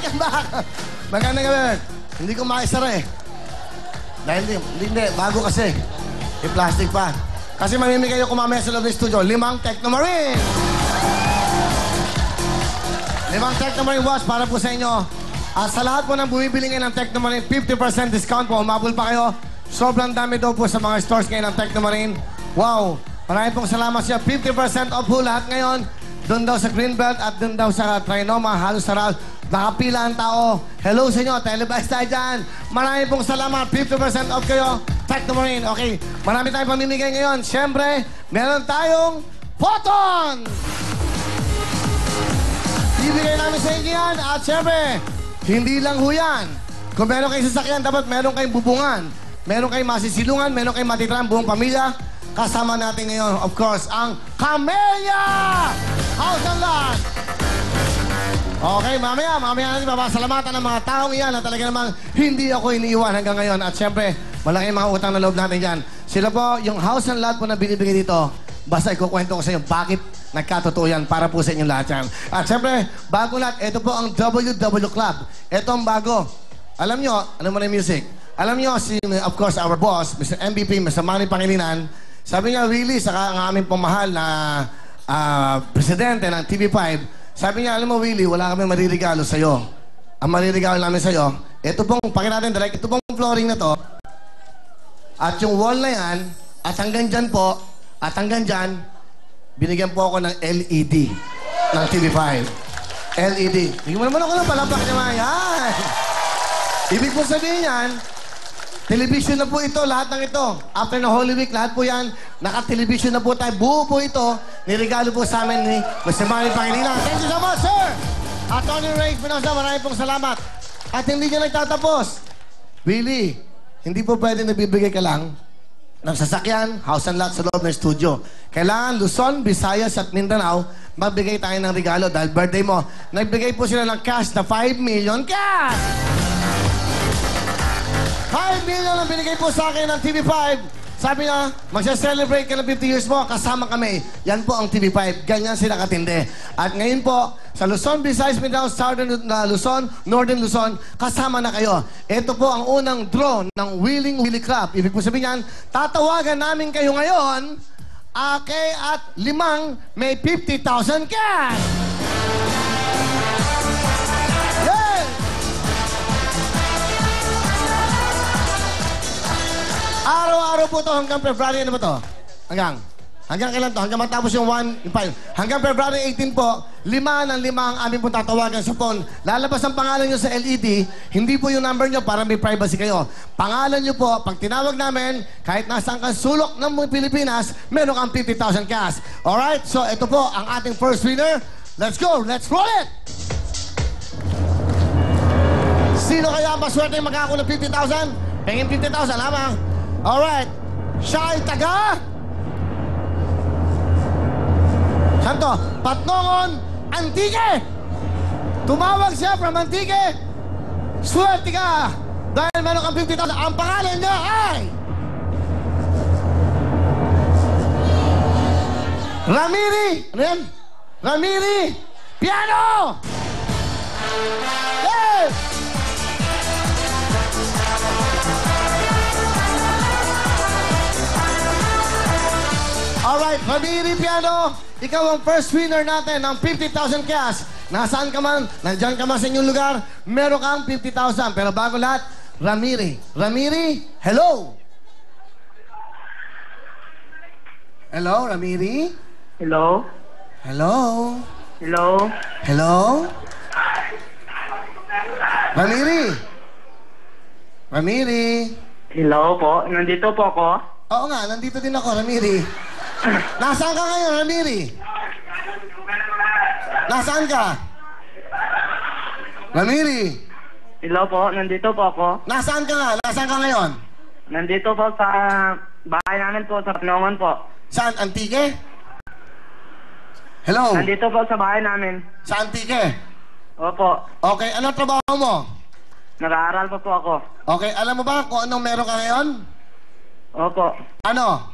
welcome back. Magandang gabi. Hindi ko makisara eh. Dahil hindi, bago kasi. May plastic pa. Kasi mamimigay ko mamaya sa loob ng studio, 5 Technomarine. 5 Technomarine watch para po sa inyo. At sa lahat po ng bumibili ngayon ng Technomarine, 50% discount po. Umabol pa kayo. Sobrang dami daw po sa mga stores ngayon ng Technomarine. Wow! Maraming pong salamat siya. 50% off po lahat ngayon. Doon daw sa Greenbelt at doon daw sa Trinoma, halos saral. Nakapila ang tao. Hello sa inyo, televised tayo dyan. Maraming pong salamat. 50% off kayo. Technomarine. Okay, marami tayong pamimigay ngayon. Siyempre, meron tayong Photon! Ibigay namin sa inyo yan. At siyempre, hindi lang ho yan. Kung meron kayong sasakyan, dapat meron kayong bubungan. Meron kayong masisilungan, meron kayong matitirang buong pamilya. Kasama natin ngayon, of course, ang Camellia House and Lot. Okay, mamaya natin papasalamatan ng mga taong iyan na talaga namang hindi ako iniiwan hanggang ngayon. At syempre, malaking mga utang na loob natin dyan. Sila po, yung House and Lot po na binibigay dito, basta ikukwento ko sa inyo bakit nagkatotoo yan para po sa inyong lahat yan. At syempre, bago lahat, ito po ang WW Club. Ito ang bago. Alam nyo, ano mo na yung music? Alam nyo, of course, our boss, Mr. MVP, Mr. Manny Pangilinan, sabi niya, Willie, saka ang aming pamahal na presidente ng TV5, sabi niya, alam mo, Willie, wala kami maririgalo sa'yo. Ang maririgalo namin sa'yo, ito pong, pakita natin direct, ito pong flooring na to, at yung wall na yan, at hanggang dyan po, at hanggang dyan, binigyan po ako ng LED ng TV5. LED. Bigyan mo naman ako ng palapak naman. Yan. Ibig po sabihin yan, television na po ito, lahat ng ito. After na Holy Week, lahat po yan, naka-television na po tayo. Buo po ito, nirigalo po sa amin ni Mr. Manny Pangilinan. Thank you so much, sir! At Tony Ray Pinoza, maraming pong salamat. At hindi niya nagtatapos. Willie, hindi po pwede nabibigay ka lang ng sasakyan, house and lot sa loob ng studio. Kailangan Luzon, Visayas at Mindanao, magbigay tayo ng regalo dahil birthday mo. Nagbigay po sila ng cash na 5 million cash! 5 million ang binigay po sa akin ng TV5. Sabi niya, magsa-celebrate ka ng 50 years mo, kasama kami. Yan po ang TV5. Ganyan sila katindi. At ngayon po, sa Luzon, Visayas, Mindanao, Southern Luzon, Northern Luzon, kasama na kayo. Ito po ang unang draw ng Willing Willie Club. Ibig po sabihin yan, tatawagan namin kayo ngayon, at 5 may 50,000 cash! Araw-araw po ito hanggang February, ano ba ito? Hanggang kailan to? Hanggang matapos yung 5. Hanggang February 18 po, 5 ng 5 ang aming pong tatawagan sa phone. Lalabas ang pangalan nyo sa LED, hindi po yung number nyo para may privacy kayo. Pangalan nyo po, pag tinawag namin, kahit nasaan kang sulok ng Pilipinas, meron kang 50,000 cash. Alright, so ito po ang ating first winner. Let's go, let's roll it! Sino kaya ang maswerte magkakakuha ng 50,000? Pengin 50,000 lamang. Alright. Siya ay taga? Santo, Patnongon, Antique. Tumawag siya from Antique. Swerte ka. Dahil meron kang 50,000. Ang pangalan niya ay Ramiri. Ano yan? Ramiri Piano. Yes! Alright, Ramiri Piano, ikaw ang first winner natin ng 50,000 cash. Nasaan ka man, nandyan ka man sa inyong lugar, meron kang 50,000. Pero bago lahat, Ramiri. Ramiri, hello! Hello, Ramiri? Hello? Hello? Hello? Hello? Ramiri? Ramiri? Hello po? Nandito po ako? Oo nga, nandito din ako, Ramiri. Nasaan ka ngayon, Ramiri? Nasaan ka? Ramiri? Hello po? Nandito po ako? Nasaan ka nga? Nasaan ka ngayon? Nandito po sa bahay namin po, sa Pinongan po. Saan? Antique? Hello? Nandito po sa bahay namin. Sa Antique? Opo. Okay, anong trabaho mo? Nag-aaral pa po ako. Okay, alam mo ba kung anong meron ka ngayon? Opo. Ano?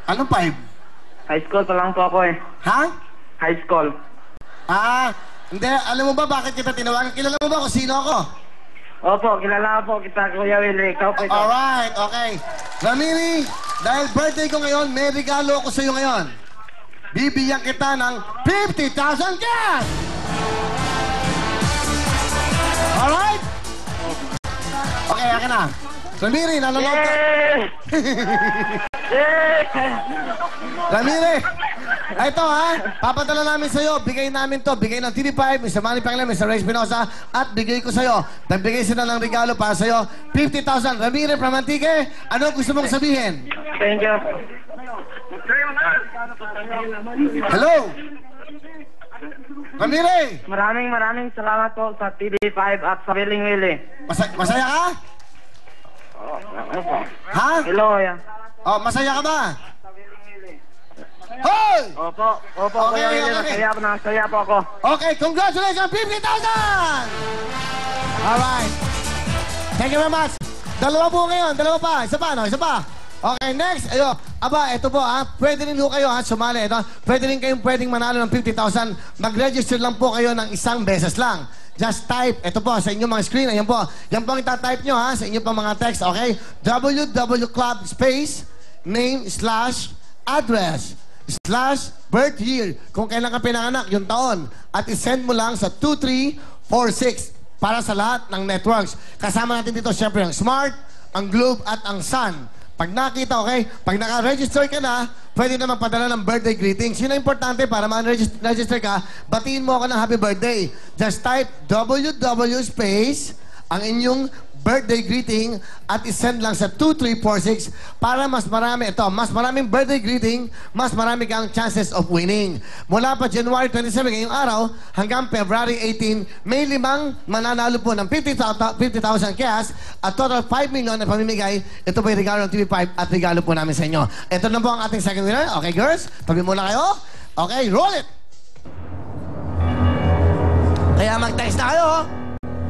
Anong 5? High school pa lang po ako eh. Ha? High school. Hindi. Alam mo ba bakit kita tinawagan? Kilala mo ba kung sino ako? Opo, kilala po kita, Kuya Will. Ikaw po ito. Alright, okay. Ramiri, dahil birthday ko ngayon, may regalo ako sa iyo ngayon. Bibigyan kita ng 50,000 cash! Alright? Okay, akin na. Ramiri, nanonood ka. Ramiri, ito ha, papadala namin sa'yo, bigay namin to, bigay ng TV5, Mr. Manny Pangilinan, Mr. Ray Espinosa, at bigay ko sa'yo. Nagbigay sila ng regalo para sa'yo, 50,000. Ramiri from Antique, ano gusto mong sabihin? Thank you. Hello? Ramiri, Maraming salamat po sa TV5 at sa Willing Willie. masaya ka? Ha? Hello, Kuya. Oh, masaya ka ba? Hoy! Opo, Okay, Kuya Willie. okay. Masaya po ako. Okay, congratulations! 50,000! Alright. Thank you very much. Dalawa po ngayon. Dalawa pa. Isa pa, no? Isa pa. Okay, next. Ayo. Aba, ito po, ha. Pwede rin ho kayo, ha. Sumali. Ito. Pwede rin kayong pwedeng manalo ng 50,000. Mag-register lang po kayo ng isang beses lang. Just type. Ito po, sa inyong mga screen. Ayan po. Yan po ang itatype nyo, ha. Sa inyong pang mga text, okay? www.club space name / address / birth year. Kung kailan ka pinanganak, yung taon. At isend mo lang sa 2346 para sa lahat ng networks. Kasama natin dito, syempre, ang Smart, ang Globe, at ang Sun. Pag nakita, okay? Pag naka-register ka na, pwede naman padala ng birthday greetings. Yun ang importante para ma-register ka. Batiin mo ako ng happy birthday. Just type www space ang inyong birthday greeting at isend lang sa 2346 para mas maraming birthday greeting, mas marami kang chances of winning. Mula pa January 27 ngayong araw hanggang February 18, may 5 mananalo po ng 50,000 cash at total 5 million na pamimigay. Ito po yung regalo ng TV5 at regalo po namin sa inyo. Ito na po ang ating second winner. Okay, girls? Tabi muna kayo. Okay, roll it! Kaya mag-text na kayo.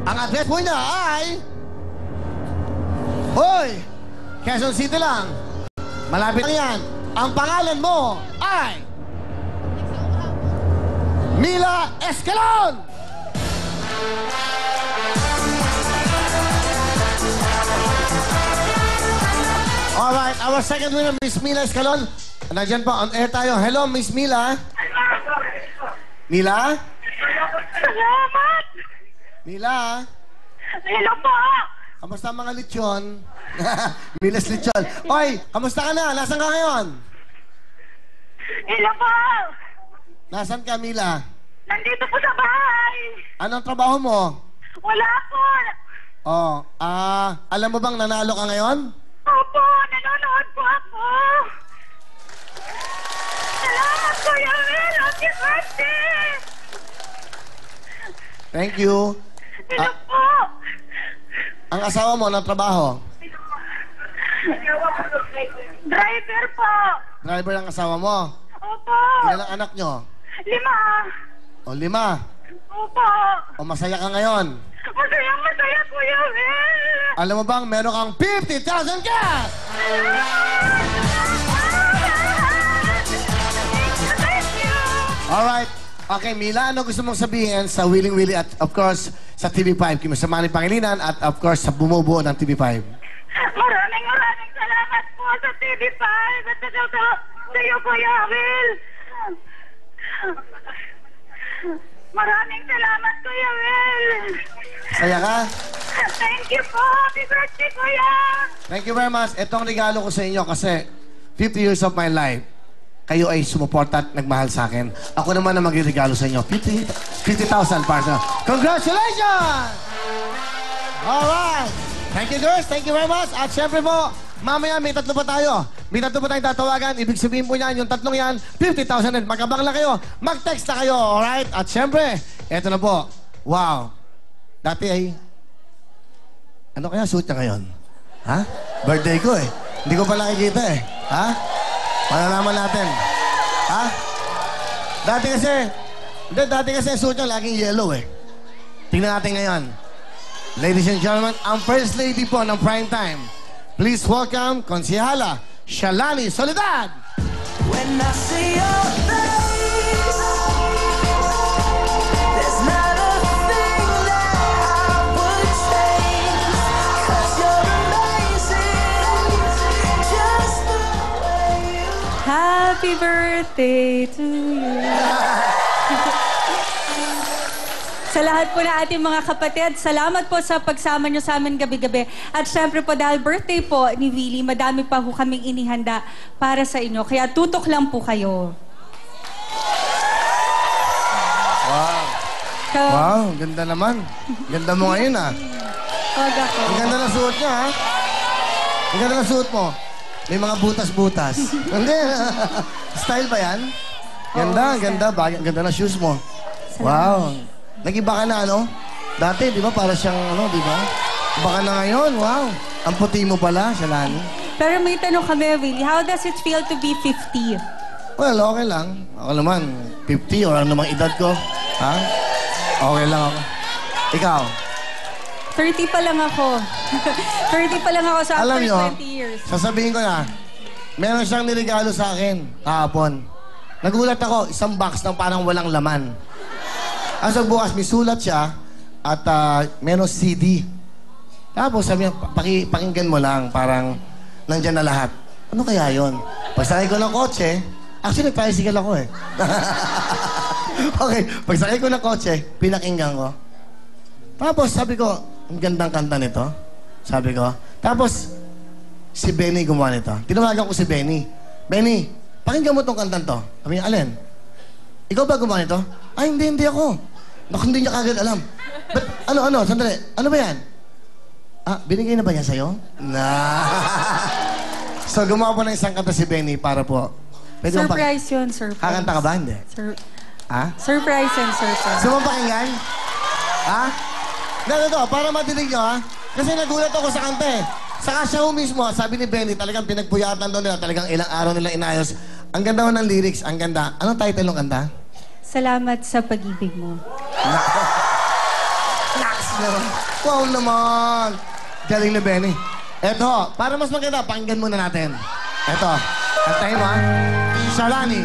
Ang address po niya ay... Hoy! Quezon City lang. Malapit lang yan. Ang pangalan mo ay... Mila Escalon! Alright, our second winner, Miss Mila Escalon. Nandiyan po, on air tayo. Hello, Miss Mila. Mila? Salamat! Mila? Hello po! Kamusta ang mga lechon? Milas lechon. Oy, kamusta ka na? Nasaan ka ngayon? Hello po! Nasaan ka, Mila? Nandito po sa bahay! Anong trabaho mo? Wala po! Alam mo bang nanalo ka ngayon? Opo, nanonood po ako! Salamat, Kuya Will! Happy birthday! Thank you. Hello po! Ang asawa mo, anong trabaho? Driver po! Driver ang asawa mo. Opo! Ilan ang anak nyo? 5! 5. Opo! Masaya ka ngayon. Masaya, Kuya Will! Alam mo bang meron kang 50,000 cash? Thank you! Alright. Okay, Mila, ano gusto mong sabihin sa Willing Willie at of course sa TV5, kay Mr. Manny Pangilinan at of course sa bumubuo ng TV5? Maraming salamat po sa TV5 at sa iyo, Kuya Will. Maraming salamat, Kuya Will. Saya ka? Thank you po. Happy birthday, Kuya. Thank you very much. Itong regalo ko sa inyo kasi 50 years of my life, kayo ay sumuporta at nagmahal sa akin. Ako naman ang magregalo sa inyo. 50,000 partner. Congratulations! Alright. Thank you, girls. Thank you very much. At syempre po, mamaya may 3 pa tayo. May 3 pa tayong tatawagan. Ibig sabihin po niyan, yung 3 yan, 50,000 din. Magkabang lang kayo. Mag-text na kayo. Alright? At syempre, eto na po. Wow. Dati ay... Ano kaya suit niya ngayon? Ha? Birthday ko eh. Hindi ko pa nakikita eh. Ha? Malalaman natin. Ha? Dati kasi suit niya laging yellow eh. Tingnan natin ngayon. Ladies and gentlemen, ang first lady po ng prime time. Please welcome, Konsihala Shalani Soledad. When I see your face, Happy birthday to you. Sa lahat po na ating mga kapatid, salamat po sa pagsama nyo sa amin gabi-gabi. At syempre po, dahil birthday po ni Willie, madami pa po kaming inihanda para sa inyo. Kaya tutok lang po kayo. Wow. So, Wow, ganda naman. Ganda mo ngayon, ah. wag ako. Ang ganda ng suot niya, ha? Ang ganda ng suot mo. May mga butas-butas. Hindi. Style ba yan? Ganda, Oo, ganda. Ang ganda ng shoes mo. Wow. Nag-iba ka na, ano? Dati, di ba, para siyang, ano, di ba? Iba ka na ngayon, wow. Ang puti mo pala, Shalani. Pero may tanong kami, Willie. How does it feel to be 50? Well, okay lang. Ako naman, 50 or ano namang edad ko. Ha? Okay lang ako. Ikaw? 30 pa lang ako. 30 pa lang ako sa Alam after nyo, 20 years. sasabihin ko na, meron siyang niregalo sa akin kahapon. Nagulat ako, isang box ng parang walang laman. As of bukas, may sulat siya at meron CD. Tapos sabi niya, pakinggan mo lang, parang nandyan na lahat. Ano kaya yon? Pagsakay ko ng kotse, actually nag-tricycle ako eh. Okay, pagsakay ko ng kotse, pinakinggan ko. Tapos sabi ko, ang gandang kanta nito. Sabi ko. Tapos, si Benny gumawa nito. Tinawagan ko si Benny. Benny, pakinggan mo tong kantan to. Sabi niya, alin? Ikaw ba gumawa nito? Ay, hindi ako. Naku, hindi niya kagad alam. But, ano, sandali. Ano ba yan? Ah, binigay na ba niya sa'yo? So, gumawa po ng isang kanta si Benny para po. Pwede mo Surprise yun, surprise. Kakanta ka ba? Hindi. Ha? Surprise yun, surprise. Gusto mo pakinggan? Ha? Ganito, para madinig nyo, ha? Kasi nagulat ako sa kanta eh. Saka siya mismo, sabi ni Benny, talagang pinagpuyatan doon nila, talagang ilang araw nila inayos. Ang ganda ho ng lyrics, ang ganda. Anong title ng kanta? Salamat sa pag-ibig mo. Naks naman. Wow naman. Galing ni Benny. Eto, para mas maganda, pakinggan muna natin. Eto, kantahin mo, ha? Shalani.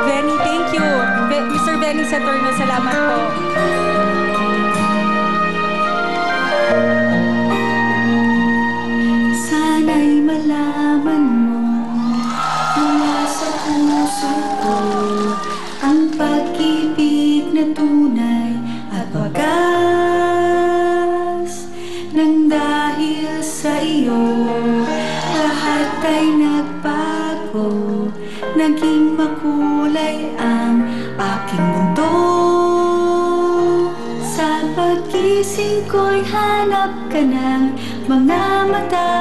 Benny, thank you. Mr. Benny Saturno, salamat po. Sana'y malaman mo mula sa puso ko ang pag-ibig na tunay at wagas. Nang dahil sa iyo, lahat ay nagbago. Naging makulay ang aking mundo. Sa pag-gising ko'y hanap ka ng mga mata.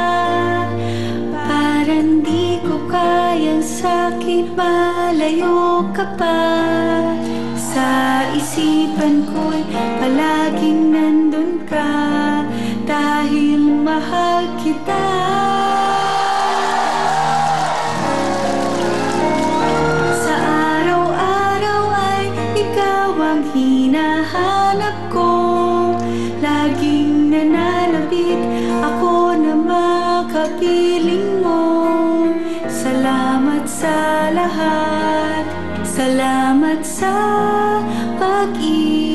Parang di ko kayang sakit, malayo ka pa. Sa isipan ko'y palaging nandun ka, dahil mahal kita. Sa araw-araw ay ikaw ang hinahanap ko. Laging nananabik ako na makapiling mo. Salamat sa lahat, salamat sa pag-ibig.